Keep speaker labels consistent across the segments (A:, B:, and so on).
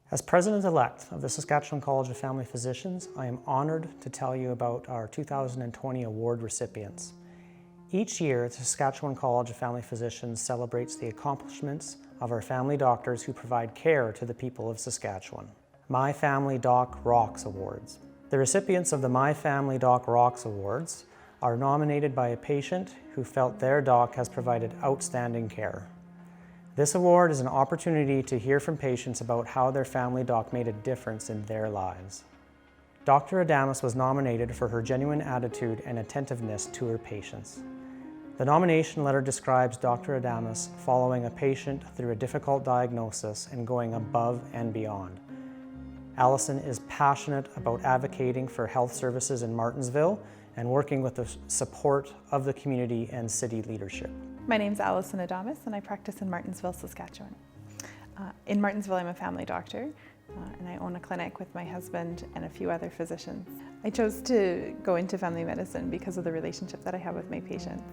A: As President-elect of the Saskatchewan College of Family Physicians, I am honored to tell you about our 2020 award recipients. Each year, the Saskatchewan College of Family Physicians celebrates the accomplishments of our family doctors who provide care to the people of Saskatchewan. My Family Doc Rocks Awards. The recipients of the My Family Doc Rocks Awards are nominated by a patient who felt their doc has provided outstanding care. This award is an opportunity to hear from patients about how their family doc made a difference in their lives. Dr. Adamus was nominated for her genuine attitude and attentiveness to her patients. The nomination letter describes Dr. Adamus following a patient through a difficult diagnosis and going above and beyond. Allison is passionate about advocating for health services in Martensville and working with the support of the community and city leadership.
B: My name's Allison Adamus and I practice in Martensville, Saskatchewan. In Martensville, I'm a family doctor and I own a clinic with my husband and a few other physicians. I chose to go into family medicine because of the relationship that I have with my patients.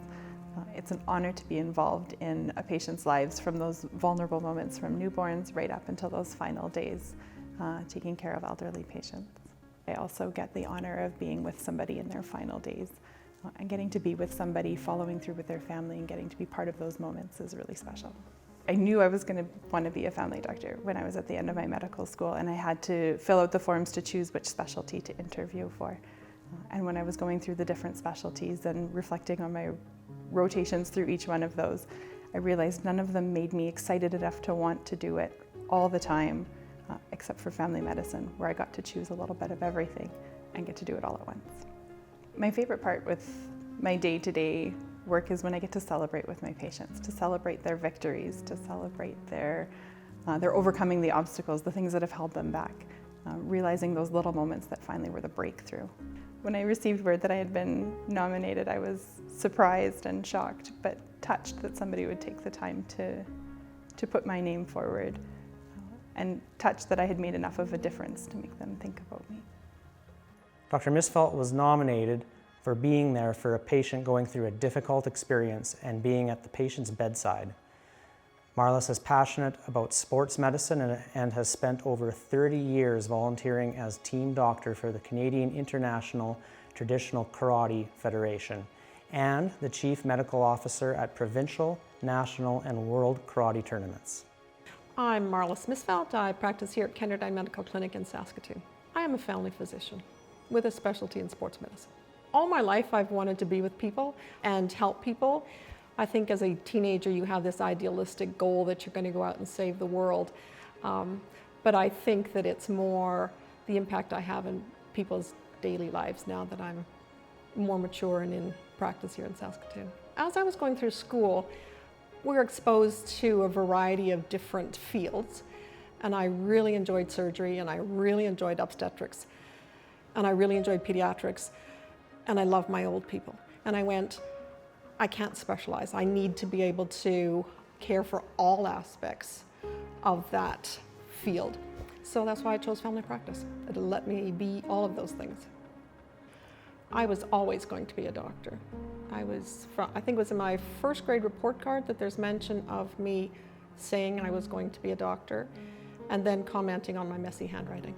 B: It's an honor to be involved in a patient's lives from those vulnerable moments from newborns right up until those final days, taking care of elderly patients. I also get the honor of being with somebody in their final days. And getting to be with somebody, following through with their family and getting to be part of those moments is really special. I knew I was going to want to be a family doctor when I was at the end of my medical school, and I had to fill out the forms to choose which specialty to interview for. And when I was going through the different specialties and reflecting on my rotations through each one of those, I realized none of them made me excited enough to want to do it all the time, except for family medicine, where I got to choose a little bit of everything and get to do it all at once. My favorite part with my day-to-day work is when I get to celebrate with my patients, to celebrate their victories, to celebrate their overcoming the obstacles, the things that have held them back, realizing those little moments that finally were the breakthrough. When I received word that I had been nominated, I was surprised and shocked, but touched that somebody would take the time to put my name forward, and touched that I had made enough of a difference to make them think about me.
A: Dr. Misfeldt was nominated for being there for a patient going through a difficult experience and being at the patient's bedside. Marlys is passionate about sports medicine and has spent over 30 years volunteering as team doctor for the Canadian International Traditional Karate Federation and the chief medical officer at provincial, national, and world karate tournaments.
C: I'm Marlys Misfeldt. I practice here at Kenderdine Medical Clinic in Saskatoon. I am a family physician with a specialty in sports medicine. All my life I've wanted to be with people and help people. I think as a teenager you have this idealistic goal that you're going to go out and save the world. But I think that it's more the impact I have in people's daily lives now that I'm more mature and in practice here in Saskatoon. As I was going through school, we were exposed to a variety of different fields, and I really enjoyed surgery and I really enjoyed obstetrics. And I really enjoyed pediatrics, and I love my old people. And I went, I can't specialize. I need to be able to care for all aspects of that field. So that's why I chose family practice. It'll let me be all of those things. I was always going to be a doctor. I think it was in my first grade report card that there's mention of me saying I was going to be a doctor, and then commenting on my messy handwriting.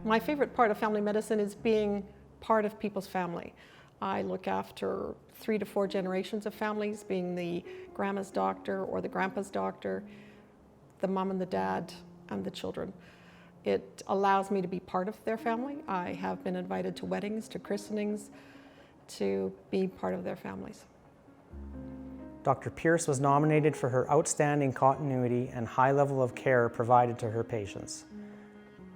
C: My favorite part of family medicine is being part of people's family. I look after 3 to 4 generations of families, being the grandma's doctor or the grandpa's doctor, the mom and the dad, and the children. It allows me to be part of their family. I have been invited to weddings, to christenings, to be part of their families.
A: Dr. Pierce was nominated for her outstanding continuity and high level of care provided to her patients.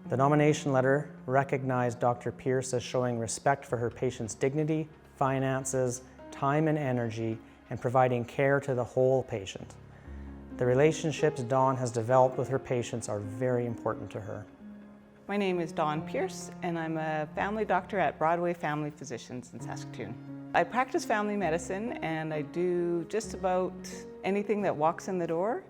A: The nomination letter recognized Dr. Pierce as showing respect for her patients' dignity, finances, time and energy, and providing care to the whole patient. The relationships Dawn has developed with her patients are very important to her.
D: My name is Dawn Pierce, and I'm a family doctor at Broadway Family Physicians in Saskatoon. I practice family medicine, and I do just about anything that walks in the door.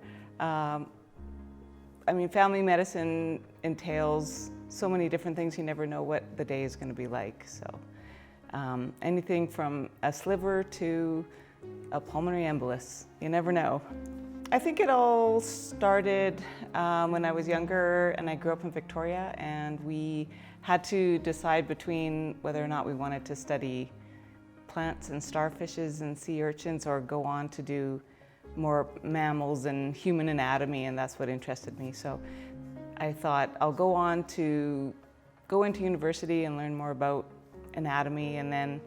D: Family medicine entails so many different things, you never know what the day is going to be like. So anything from a sliver to a pulmonary embolus, you never know. I think it all started when I was younger, and I grew up in Victoria, and we had to decide between whether or not we wanted to study plants and starfishes and sea urchins, or go on to do more mammals and human anatomy, and that's what interested me. So I thought I'll go on to go into university and learn more about anatomy, and then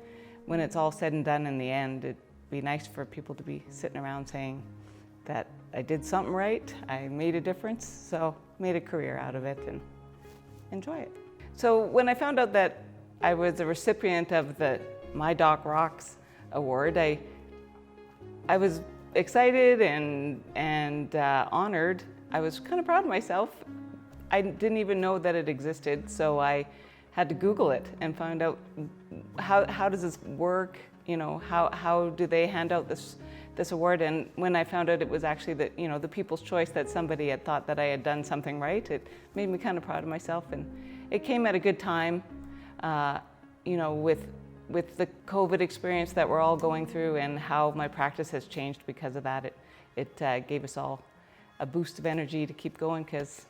D: when it's all said and done in the end, it'd be nice for people to be sitting around saying that I did something right, I made a difference, so made a career out of it and enjoy it. So when I found out that I was a recipient of the My Doc Rocks award, I was excited and honored. I was kind of proud of myself. I didn't even know that it existed, so I had to Google it and find out how does this work, you know, how do they hand out this award. And when I found out it was actually the People's Choice, that somebody had thought that I had done something right, it made me kind of proud of myself. And it came at a good time, with the COVID experience that we're all going through, and how my practice has changed because of that. It gave us all a boost of energy to keep going, because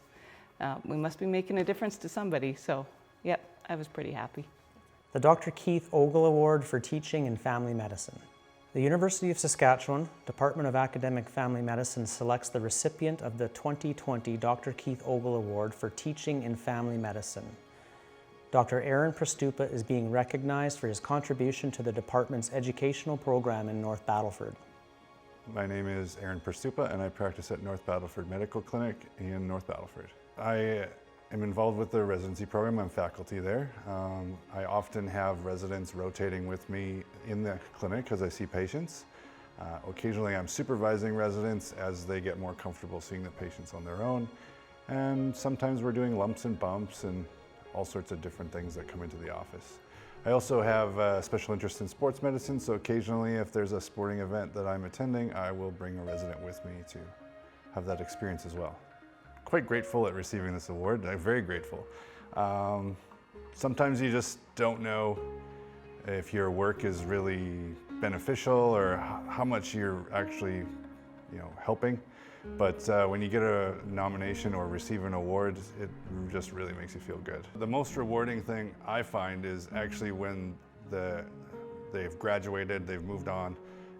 D: we must be making a difference to somebody. So, yep, I was pretty happy.
A: The Dr. Keith Ogle Award for Teaching in Family Medicine. The University of Saskatchewan Department of Academic Family Medicine selects the recipient of the 2020 Dr. Keith Ogle Award for Teaching in Family Medicine. Dr. Prystupa is being recognized for his contribution to the department's educational program in North Battleford.
E: My name is Prystupa, and I practice at North Battleford Medical Clinic in North Battleford. I am involved with the residency program. I'm faculty there. I often have residents rotating with me in the clinic because I see patients. Occasionally I'm supervising residents as they get more comfortable seeing the patients on their own. And sometimes we're doing lumps and bumps and all sorts of different things that come into the office. I also have a special interest in sports medicine, so occasionally if there's a sporting event that I'm attending, I will bring a resident with me to have that experience as well. Quite grateful at receiving this award. I'm very grateful. Sometimes you just don't know if your work is really beneficial or how much you're actually, helping. But when you get a nomination or receive an award, it just really makes you feel good. The most rewarding thing I find is actually when they've graduated, they've moved on,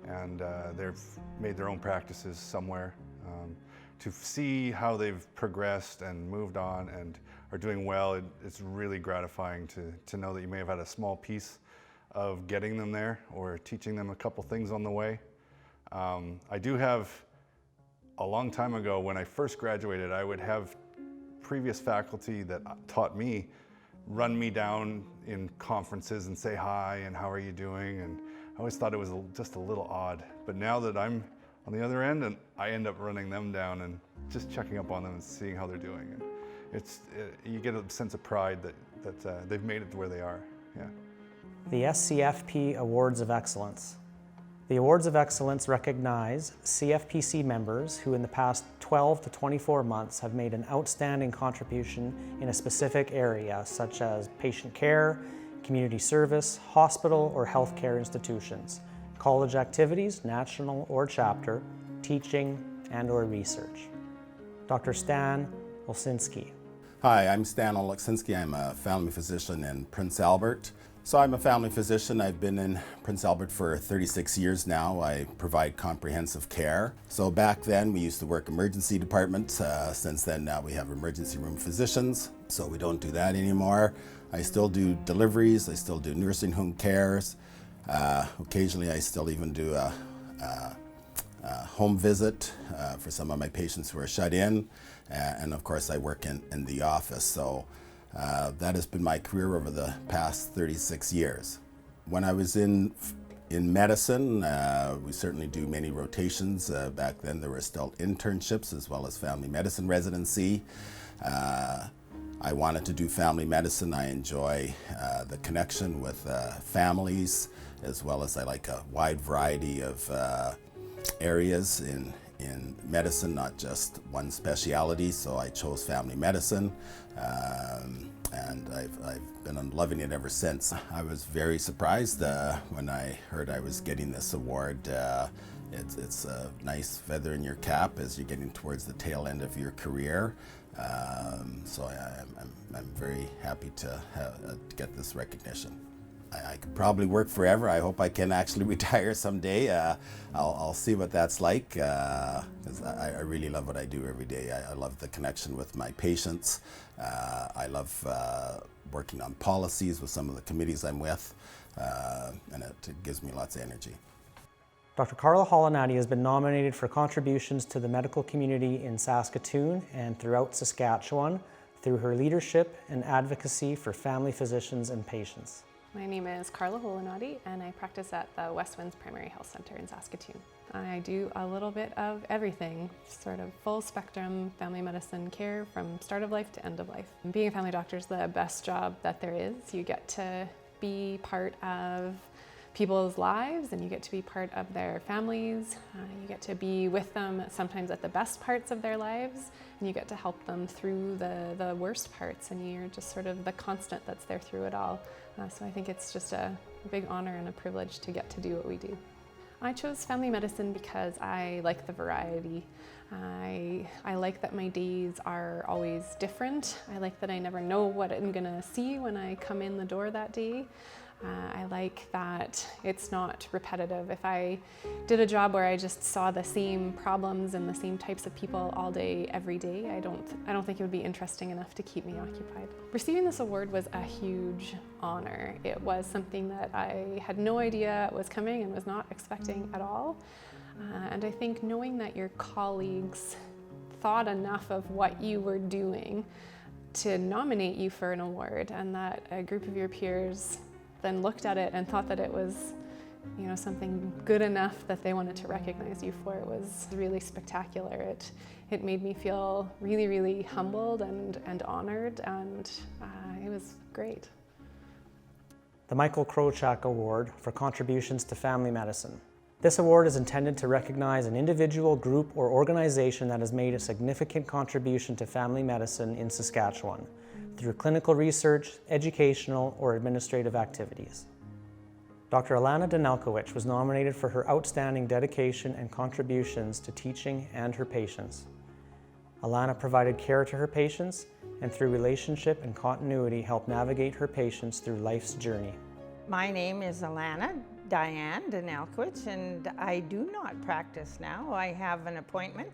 E: and they've made their own practices somewhere. To see how they've progressed and moved on and are doing well, it's really gratifying to know that you may have had a small piece of getting them there or teaching them a couple things on the way. I do have, a long time ago when I first graduated, I would have previous faculty that taught me run me down in conferences and say hi and how are you doing, and I always thought it was just a little odd. But now that I'm on the other end, and I end up running them down and just checking up on them and seeing how they're doing. And you get a sense of pride that they've made it to where they are. Yeah.
A: The SCFP Awards of Excellence. The Awards of Excellence recognize CFPC members who in the past 12 to 24 months have made an outstanding contribution in a specific area, such as patient care, community service, hospital or healthcare institutions, college activities, national or chapter, teaching and or research. Dr. Stan Oleksinski.
F: Hi, I'm Stan Oleksinski. I'm a family physician in Prince Albert. So I'm a family physician. I've been in Prince Albert for 36 years now. I provide comprehensive care. So back then we used to work emergency department. Since then now we have emergency room physicians. So we don't do that anymore. I still do deliveries. I still do nursing home cares. Occasionally I still even do a home visit for some of my patients who are shut in. And of course I work in the office. So that has been my career over the past 36 years. When I was in medicine, we certainly do many rotations. Back then there were still internships as well as family medicine residency. I wanted to do family medicine. I enjoy the connection with families, as well as I like a wide variety of areas in medicine, not just one specialty, so I chose family medicine, and I've been loving it ever since. I was very surprised when I heard I was getting this award. It's a nice feather in your cap as you're getting towards the tail end of your career. So I'm very happy to get this recognition. I could probably work forever. I hope I can actually retire someday. I'll see what that's like, because I really love what I do every day. I love the connection with my patients. I love working on policies with some of the committees I'm with, and it gives me lots of energy.
A: Dr. Carla Holinaty has been nominated for contributions to the medical community in Saskatoon and throughout Saskatchewan through her leadership and advocacy for family physicians and patients.
G: My name is Carla Holinaty and I practice at the West Winds Primary Health Centre in Saskatoon. I do a little bit of everything, sort of full spectrum family medicine care from start of life to end of life. Being a family doctor is the best job that there is. You get to be part of people's lives and you get to be part of their families. You get to be with them sometimes at the best parts of their lives, and you get to help them through the worst parts, and you're just sort of the constant that's there through it all. So I think it's just a big honor and a privilege to get to do what we do. I chose family medicine because I like the variety. I like that my days are always different. I like that I never know what I'm gonna see when I come in the door that day. I like that it's not repetitive. If I did a job where I just saw the same problems and the same types of people all day, every day, I don't think it would be interesting enough to keep me occupied. Receiving this award was a huge honor. It was something that I had no idea was coming and was not expecting at all. And I think knowing that your colleagues thought enough of what you were doing to nominate you for an award, and that a group of your peers then looked at it and thought that it was, something good enough that they wanted to recognize you for, it was really spectacular. It made me feel really, really humbled and honored, and it was great.
A: The Michael Krochak Award for contributions to family medicine. This award is intended to recognize an individual, group, or organization that has made a significant contribution to family medicine in Saskatchewan through clinical research, educational, or administrative activities. Dr. Alana Danelkowicz was nominated for her outstanding dedication and contributions to teaching and her patients. Alana provided care to her patients and through relationship and continuity helped navigate her patients through life's journey.
H: My name is Alana Diane Danelkowicz, and I do not practice now. I have an appointment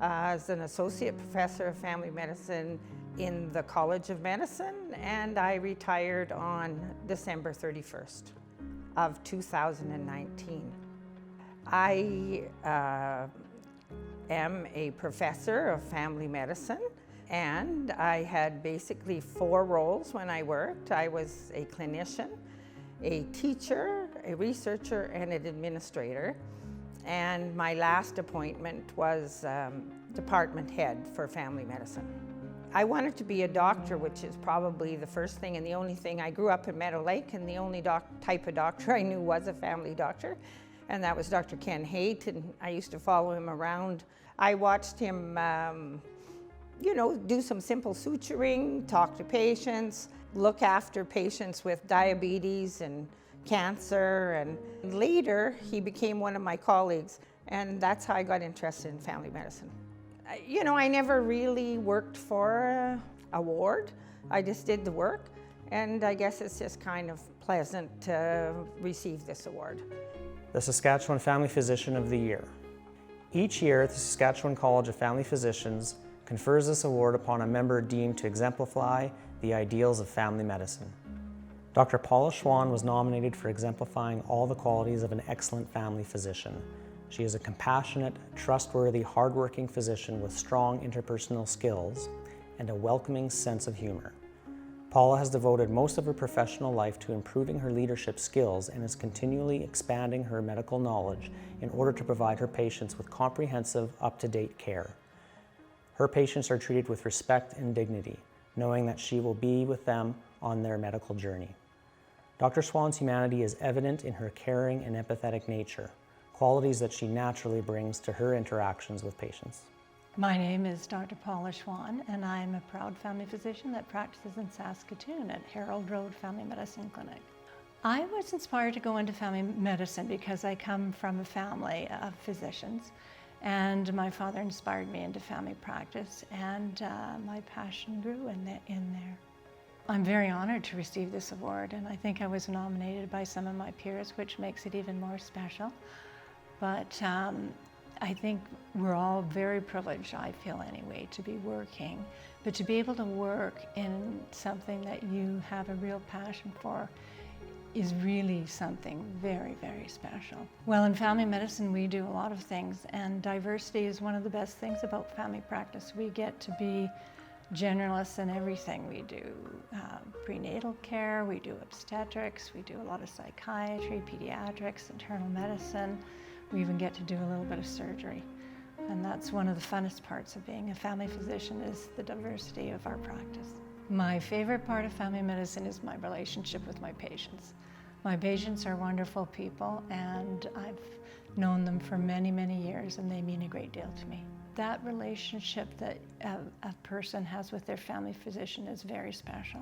H: as an associate professor of family medicine in the College of Medicine, and I retired on December 31st of 2019. I am a professor of family medicine, and I had basically 4 roles when I worked. I was a clinician, a teacher, a researcher, and an administrator. And my last appointment was department head for family medicine. I wanted to be a doctor, which is probably the first thing and the only thing. I grew up in Meadow Lake, and the only type of doctor I knew was a family doctor, and that was Dr. Ken Haight, and I used to follow him around. I watched him, do some simple suturing, talk to patients, look after patients with diabetes and cancer, and later he became one of my colleagues, and that's how I got interested in family medicine. I never really worked for an award. I just did the work, and I guess it's just kind of pleasant to receive this award.
A: The Saskatchewan Family Physician of the Year. Each year, the Saskatchewan College of Family Physicians confers this award upon a member deemed to exemplify the ideals of family medicine. Dr. Paula Schwann was nominated for exemplifying all the qualities of an excellent family physician. She is a compassionate, trustworthy, hardworking physician with strong interpersonal skills and a welcoming sense of humor. Paula has devoted most of her professional life to improving her leadership skills and is continually expanding her medical knowledge in order to provide her patients with comprehensive, up-to-date care. Her patients are treated with respect and dignity, knowing that she will be with them on their medical journey. Dr. Schwann's humanity is evident in her caring and empathetic nature, qualities that she naturally brings to her interactions with patients.
I: My name is Dr. Paula Schwann, and I am a proud family physician that practices in Saskatoon at Harold Road Family Medicine Clinic. I was inspired to go into family medicine because I come from a family of physicians, and my father inspired me into family practice, and my passion grew in there. I'm very honored to receive this award, and I think I was nominated by some of my peers, which makes it even more special. But I think we're all very privileged, I feel anyway, to be working, but to be able to work in something that you have a real passion for is really something very, very special. Well, in family medicine, we do a lot of things, and diversity is one of the best things about family practice. We get to be generalists in everything. We do prenatal care, we do obstetrics, we do a lot of psychiatry, pediatrics, internal medicine. We even get to do a little bit of surgery. And that's one of the funnest parts of being a family physician, is the diversity of our practice. My favorite part of family medicine is my relationship with my patients. My patients are wonderful people, and I've known them for many, many years, and they mean a great deal to me. That relationship that a person has with their family physician is very special.